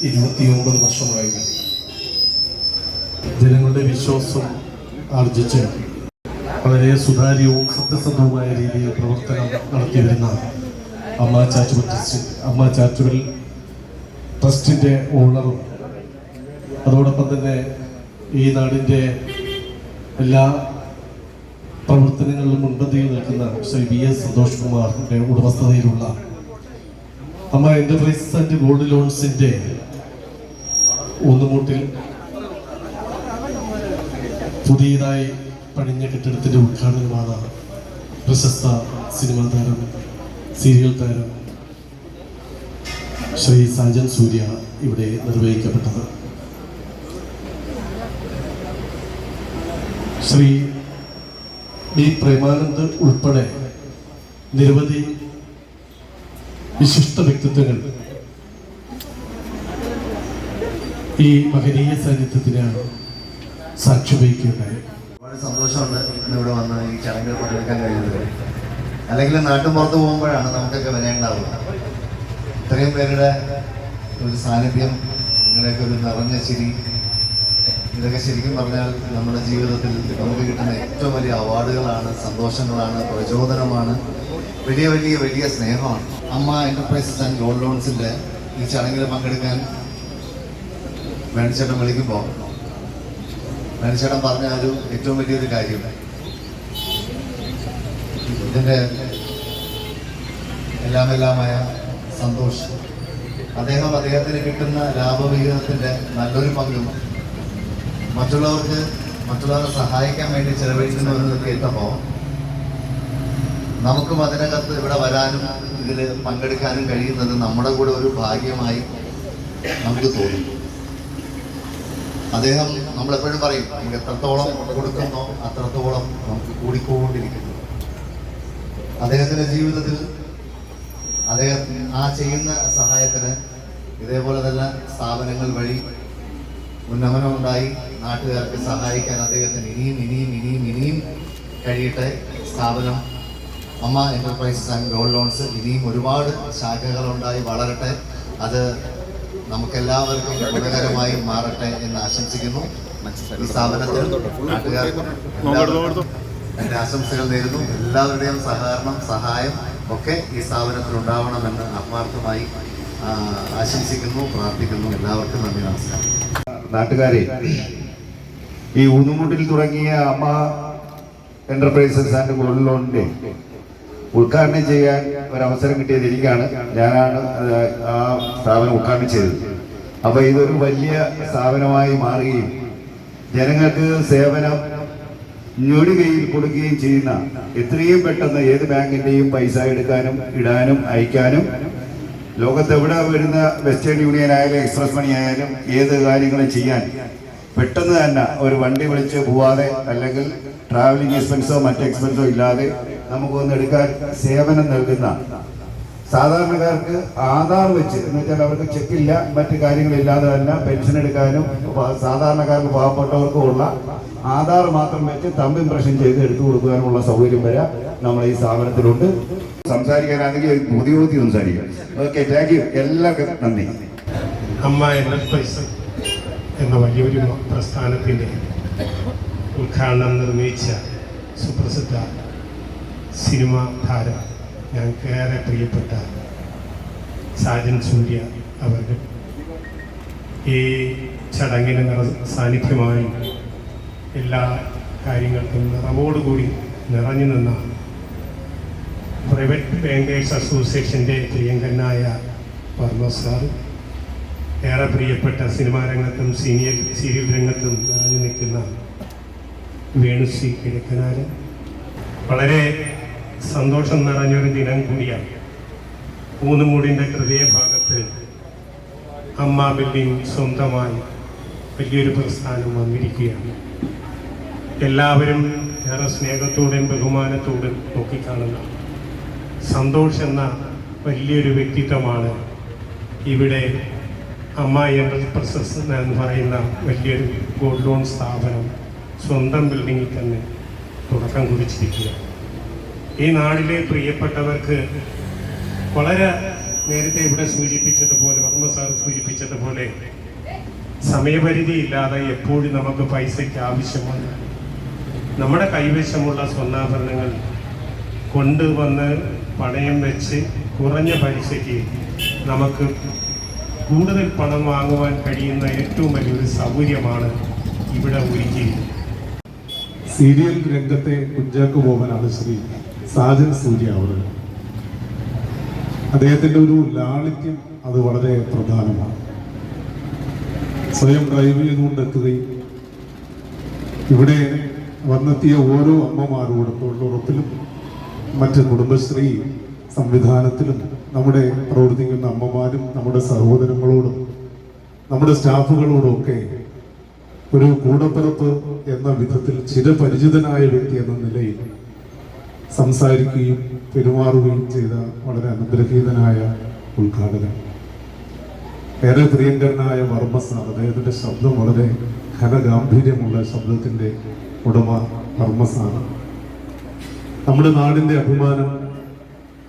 29 വർഷമായി ജനങ്ങളുടെ വിശ്വാസം ആർജിച്ച് വളരെ സുതാര്യവും സത്യസന്ധവുമായ രീതിയിൽ പ്രവർത്തനം നടത്തിവരുന്ന അമ്മ ചാറ്റുവൽ ട്രസ്റ്റിൻ്റെ ഓണറും അതോടൊപ്പം തന്നെ ഈ നാടിൻ്റെ എല്ലാ പ്രവർത്തനങ്ങളിലും മുൻപന്തിയിൽ നിൽക്കുന്ന ശ്രീ BS സന്തോഷ് കുമാറിൻ്റെ ഉടമസ്ഥതയിലുള്ള അമ്മ എന്റർപ്രൈസസ് ആൻഡ് ഗോൾഡ് ലോൺസിൻ്റെ ഊന്നുമൂട്ടിൽ പുതിയതായി പണിഞ്ഞ കെട്ടിടത്തിൻ്റെ ഉദ്ഘാടനമാണ് പ്രശസ്ത സിനിമാ താരം സീരിയൽ താരം ശ്രീ സാജൻ സൂര്യ ഇവിടെ നിർവഹിക്കപ്പെട്ടത്. ശ്രീ B. പ്രേമാനന്ദ് ഉൾപ്പെടെ നിരവധി വിശിഷ്ട വ്യക്തിത്വങ്ങൾ ഈ മഹനീയ സാന്നിധ്യത്തിനാണ് സാക്ഷി വഹിക്കുകയുണ്ടായി. ഒരുപാട് സന്തോഷമുണ്ട് ഇന്നിവിടെ വന്ന് ഈ ചടങ്ങിൽ പങ്കെടുക്കാൻ കഴിയുന്നത്. അല്ലെങ്കിൽ നാട്ടും പുറത്ത് പോകുമ്പോഴാണ് നമുക്കൊക്കെ വരേണ്ടാവുക. ഇത്രയും പേരുടെ ഒരു സാന്നിധ്യം, നിങ്ങളുടെയൊക്കെ ഒരു നിറഞ്ഞ ചിരി, ഇതൊക്കെ ശരിക്കും പറഞ്ഞാൽ നമ്മുടെ ജീവിതത്തിൽ നമുക്ക് കിട്ടുന്ന ഏറ്റവും വലിയ അവാർഡുകളാണ്, സന്തോഷങ്ങളാണ്, പ്രചോദനമാണ്, വലിയ വലിയ വലിയ സ്നേഹമാണ്. അമ്മ എന്റർപ്രൈസസ് ആൻഡ് ഗോൾഡ് ലോൺസിൻ്റെ ഈ ചടങ്ങിൽ പങ്കെടുക്കാൻ വേണിച്ചേട്ടൻ വിളിക്കുമ്പോൾ വേണിച്ചേട്ടൻ പറഞ്ഞ ഒരു ഏറ്റവും വലിയൊരു കാര്യം, ഇതിൻ്റെ എല്ലാമായ സന്തോഷ് അദ്ദേഹത്തിന് കിട്ടുന്ന ലാഭവിഹിതത്തിൻ്റെ നല്ലൊരു പങ്കും മറ്റുള്ളവരെ സഹായിക്കാൻ വേണ്ടി ചെലവഴിക്കുന്നവരെന്ന് കേട്ടപ്പോൾ നമുക്കും അതിനകത്ത് ഇവിടെ വരാനും ഇതിൽ പങ്കെടുക്കാനും കഴിയുന്നത് നമ്മുടെ കൂടെ ഒരു ഭാഗ്യമായി നമുക്ക് തോന്നി. അദ്ദേഹം നമ്മളെപ്പോഴും പറയും, നമുക്ക് എത്രത്തോളം കൊടുക്കുന്നോ അത്രത്തോളം നമുക്ക് കൂടിക്കൊണ്ടിരിക്കുന്നു. അദ്ദേഹത്തിൻ്റെ ജീവിതത്തിൽ അദ്ദേഹം ആ ചെയ്യുന്ന സഹായത്തിന് ഇതേപോലെ തന്നെ സ്ഥാപനങ്ങൾ വഴി ഉന്നമനമുണ്ടായി നാട്ടുകാർക്ക് സഹായിക്കാൻ അദ്ദേഹത്തിന് ഇനിയും കഴിയട്ടെ. സ്ഥാപനം അമ്മ എന്റർപ്രൈസസ് ആൻഡ് ഗോൾഡ് ലോൺസ് ഇനിയും ഒരുപാട് ശാഖകളുണ്ടായി വളരട്ടെ. അത് നമുക്കെല്ലാവർക്കും ഗുണകരമായി മാറട്ടെ എന്ന് ആശംസിക്കുന്നു. ഈ സ്ഥാപനത്തിൽ നാട്ടുകാർക്കും എൻ്റെ ആശംസകൾ നേരുന്നു. എല്ലാവരുടെയും സഹായം ഒക്കെ ഈ സ്ഥാപനത്തിൽ ഉണ്ടാവണമെന്ന് ആത്മാർത്ഥമായി ആശംസിക്കുന്നു, പ്രാർത്ഥിക്കുന്നു. എല്ലാവർക്കും നന്ദി, നമസ്കാരം. നാട്ടുകാരെ, ഈ ഊന്നുമുട്ടിൽ തുടങ്ങിയ അമ്മ എന്റർപ്രൈസസ് ആൻഡ് ഗോൾഡ് ലോണിന്റെ ഉദ്ഘാടനം ചെയ്യാൻ ഒരവസരം കിട്ടിയത് എനിക്കാണ്. ഞാനാണ് ആ സ്ഥാപനം ഉദ്ഘാടനം ചെയ്തത്. അപ്പൊ ഇതൊരു വലിയ സ്ഥാപനമായി മാറുകയും ജനങ്ങൾക്ക് സേവനം ഞൊടികയിൽ കൊടുക്കുകയും ചെയ്യുന്ന, എത്രയും പെട്ടെന്ന് ഏത് ബാങ്കിന്റെയും പൈസ എടുക്കാനും ഇടാനും അയക്കാനും, ലോകത്തെവിടെ വരുന്ന വെസ്റ്റേൺ യൂണിയൻ ആയാലും എക്സ്പ്രസ് മണി ആയാലും ഏത് കാര്യങ്ങളും ചെയ്യാൻ പെട്ടെന്ന് തന്നെ ഒരു വണ്ടി വിളിച്ച് പോവാതെ അല്ലെങ്കിൽ ട്രാവലിംഗ് എക്സ്പെൻസോ മറ്റ് എക്സ്പെൻസോ ഇല്ലാതെ നമുക്കൊന്ന് എടുക്കാൻ സേവനം നൽകുന്ന, സാധാരണക്കാർക്ക് ആധാർ വെച്ച്, എന്ന് വെച്ചാൽ അവർക്ക് ചെക്കില്ല മറ്റു കാര്യങ്ങളില്ലാതെ തന്നെ പെൻഷൻ എടുക്കാനും സാധാരണക്കാർക്ക് പാവപ്പെട്ടവർക്കും ഉള്ള ആധാർ മാത്രം വെച്ച് തമ്പ് ഇംപ്രഷൻ ചെയ്ത് എടുത്തു കൊടുക്കാനുമുള്ള സൗകര്യം വരെ നമ്മുടെ ഈ സ്ഥാപനത്തിലുണ്ട്. സംസാരിക്കാനാണെങ്കിൽ പുതിയ സംസാരിക്കാം. Okay, thank you. എല്ലാവർക്കും നന്ദി. അമ്മ എന്റർപ്രൈസ് എന്ന വലിയൊരു പ്രസ്ഥാനത്തിൻ്റെ ഉദ്ഘാടനം നിർവഹിച്ച സുപ്രസിദ്ധ സിനിമാ താരം, ഞങ്ങൾക്ക് ഏറെ പ്രിയപ്പെട്ട സാജൻ സൂര്യ അവർ ഈ ചടങ്ങിന് സാന്നിധ്യമായി എല്ലാ കാര്യങ്ങൾക്കും നിറവോടുകൂടി നിറഞ്ഞു നിന്ന പ്രൈവറ്റ് ബാങ്കേഴ്സ് അസോസിയേഷൻ്റെ പ്രിയങ്കനായ വർമ്മ സാർ, ഏറെ പ്രിയപ്പെട്ട സിനിമാ രംഗത്തും സീരിയൽ രംഗത്തും നിറഞ്ഞു നിൽക്കുന്ന വേണുശ്രീ കിഴക്കനാരൻ, വളരെ സന്തോഷം നിറഞ്ഞൊരു ദിനം കൂടിയാണ്. ഊന്നുമൂടിൻ്റെ ഹൃദയഭാഗത്ത് അമ്മ ബിൽഡിംഗ് സ്വന്തമായി വലിയൊരു പ്രസ്ഥാനം വന്നിരിക്കുകയാണ്. എല്ലാവരും ഏറെ സ്നേഹത്തോടും ബഹുമാനത്തോടും നോക്കിക്കാണുന്ന സന്തോഷ് എന്ന വലിയൊരു വ്യക്തിത്വമാണ് ഇവിടെ അമ്മ എന്റർപ്രൈസസ് എന്ന് പറയുന്ന വലിയൊരു ഗോൾഡ് ലോൺ സ്ഥാപനം സ്വന്തം ബിൽഡിങ്ങിൽ തന്നെ തുടക്കം കുറിച്ചിരിക്കുക. ഈ നാടിലെ പ്രിയപ്പെട്ടവർക്ക് വളരെ നേരത്തെ ഇവിടെ സൂചിപ്പിച്ചതുപോലെ വർമ്മ സാർ സൂചിപ്പിച്ചതുപോലെ സമയപരിധി ഇല്ലാതെ എപ്പോഴും നമുക്ക് പൈസയ്ക്ക് ആവശ്യമാണ്. നമ്മുടെ കൈവശമുള്ള സ്വർണ്ണാഭരണങ്ങൾ കൊണ്ടുവന്ന് പണയം വെച്ച് കുറഞ്ഞ പലിശയ്ക്ക് നമുക്ക് കൂടുതൽ പണം വാങ്ങുവാൻ കഴിയുന്ന ഏറ്റവും വലിയൊരു സൗകര്യമാണ് ഇവിടെ ഒരുക്കിയിരിക്കുന്നത്. സീരിയൽ രംഗത്തെ കുഞ്ചാക്കോ ബോബനാണ് ശ്രീ സാജൻ സൂര്യ അവർ. അദ്ദേഹത്തിൻ്റെ ഒരു ലാളിത്യം അത് വളരെ പ്രധാനമാണ്. സ്വയം ഡ്രൈവ് ചെയ്തുകൊണ്ടെത്തുകയും ഇവിടെ വന്നെത്തിയ ഓരോ അമ്മമാരോടും തൊഴിലുറപ്പിലും മറ്റ് കുടുംബശ്രീ സംവിധാനത്തിലും നമ്മുടെ പ്രവർത്തിക്കുന്ന അമ്മമാരും നമ്മുടെ സഹോദരങ്ങളോടും നമ്മുടെ സ്റ്റാഫുകളോടും ഒക്കെ ഒരു കൂടപ്പിറപ്പ് എന്ന വിധത്തിൽ ചിരപരിചിതനായ വ്യക്തി എന്ന നിലയിൽ സംസാരിക്കുകയും പെരുമാറുകയും ചെയ്ത വളരെ അനുഗ്രഹീതനായ ഉദ്ഘാടകൻ. ഏറെ പ്രിയങ്കരനായ വർമ്മ സാർ, അദ്ദേഹത്തിൻ്റെ ശബ്ദം വളരെ ഘനഗാംഭീര്യമുള്ള ശബ്ദത്തിൻ്റെ ഉടമ വർമ്മ സാർ. നമ്മുടെ നാടിൻ്റെ അഭിമാനം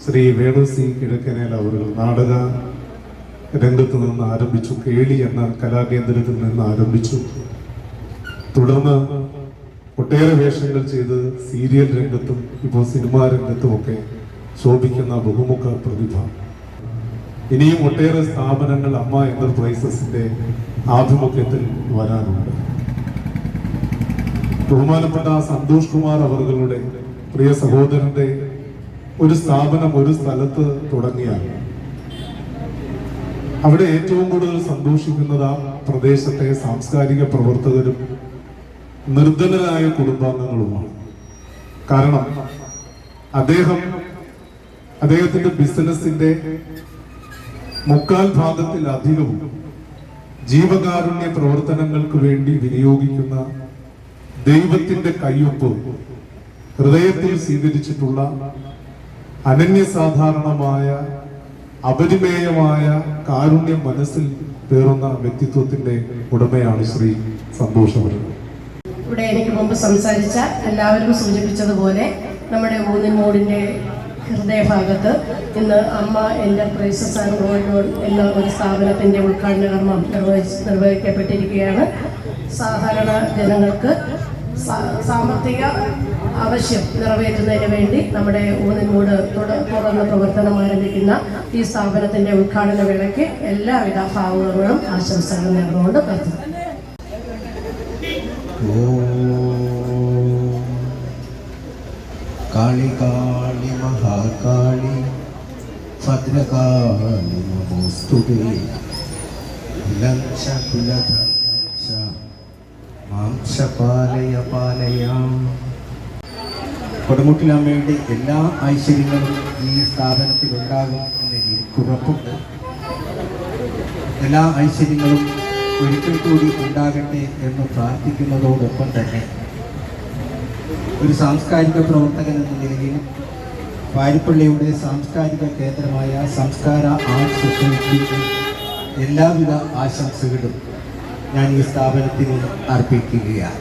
ശ്രീ വേണു സി കിഴക്കനേൽ അവർ നാടക രംഗത്ത് നിന്ന് ആരംഭിച്ചു. കേളി എന്ന കലാകേന്ദ്രത്തിൽ നിന്ന് ആരംഭിച്ചു. തുടർന്ന് ഒട്ടേറെ വേഷങ്ങൾ ചെയ്ത് സീരിയൽ രംഗത്തും ഇപ്പോൾ സിനിമാ രംഗത്തുമൊക്കെ ശോഭിക്കുന്ന ബഹുമുഖ പ്രതിഭ. ഇനിയും ഒട്ടേറെ സ്ഥാപനങ്ങൾ അമ്മ എന്റർപ്രൈസസിന്റെ ആഭിമുഖ്യത്തിൽ വരാനുണ്ട്. ബഹുമാനപ്പെട്ട സന്തോഷ് കുമാർ അവരുടെ പ്രിയ സഹോദരന്റെ ഒരു സ്ഥാപനം ഒരു സ്ഥലത്ത് തുടങ്ങിയാൽ അവിടെ ഏറ്റവും കൂടുതൽ സന്തോഷിക്കുന്നത് ആ പ്രദേശത്തെ സാംസ്കാരിക പ്രവർത്തകരും നിർധനരായ കുടുംബാംഗങ്ങളുമാണ്. കാരണം അദ്ദേഹത്തിന്റെ ബിസിനസിന്റെ 3/4 ജീവകാരുണ്യ പ്രവർത്തനങ്ങൾക്ക് വേണ്ടി വിനിയോഗിക്കുന്ന ദൈവത്തിന്റെ കയ്യൊപ്പ് ഹൃദയത്തിൽ സ്വീകരിച്ചിട്ടുള്ള അനന്യസാധാരണമായ അപരിമേയമായ കാരുണ്യം മനസ്സിൽ പേറുന്ന വ്യക്തിത്വത്തിന്റെ ഉടമയാണ് ശ്രീ സന്തോഷ് അവർ. ഇവിടെ എനിക്ക് മുമ്പ് സംസാരിച്ച എല്ലാവരും സൂചിപ്പിച്ചതുപോലെ നമ്മുടെ ഊന്നിൻമൂടിൻ്റെ ഹൃദയഭാഗത്ത് ഇന്ന് അമ്മ എന്റർപ്രൈസസ് ആൻഡ് ഗോൾഡ് ലോൺ എന്ന ഒരു സ്ഥാപനത്തിൻ്റെ ഉദ്ഘാടന കർമ്മം നിർവഹിക്കപ്പെട്ടിരിക്കുകയാണ്. സാധാരണ ജനങ്ങൾക്ക് സാമ്പത്തിക ആവശ്യം നിറവേറ്റുന്നതിന് വേണ്ടി നമ്മുടെ ഊന്നിൻമൂട് തുറന്ന് പ്രവർത്തനം ആരംഭിക്കുന്ന ഈ സ്ഥാപനത്തിൻ്റെ ഉദ്ഘാടന വേളയ്ക്ക് എല്ലാവിധ ഭാവുകങ്ങളും ആശംസകളും നേർന്നുകൊണ്ട് പ്രാർത്ഥിക്കുന്നു. കാളി കാളി മഹാകാളി ഭദ്രകാളി നമോസ്തുതേ ലക്ഷ കുലധർഷ മാംസ പാലയ പാലയാം. കൊടുമുട്ടിലമ്മയുടെ എല്ലാ ഐശ്വര്യങ്ങളും ഈ സ്ഥാപനത്തിൽ ഉണ്ടാകും എന്ന് എനിക്കുറപ്പുണ്ട്. എല്ലാ ഐശ്വര്യങ്ങളും ഒരിക്കൽ കൂടി ഉണ്ടാകട്ടെ എന്ന് പ്രാർത്ഥിക്കുന്നതോടൊപ്പം തന്നെ ഒരു സാംസ്കാരിക പ്രവർത്തകൻ എന്ന നിലയിൽ വാരിപ്പള്ളിയുടെ സാംസ്കാരിക കേന്ദ്രമായ സംസ്കാര ആർട്ട് സൊസൈറ്റിയുടെ എല്ലാവിധ ആശംസകളും ഞാൻ ഈ സ്ഥാപനത്തിന് അർപ്പിക്കുകയാണ്.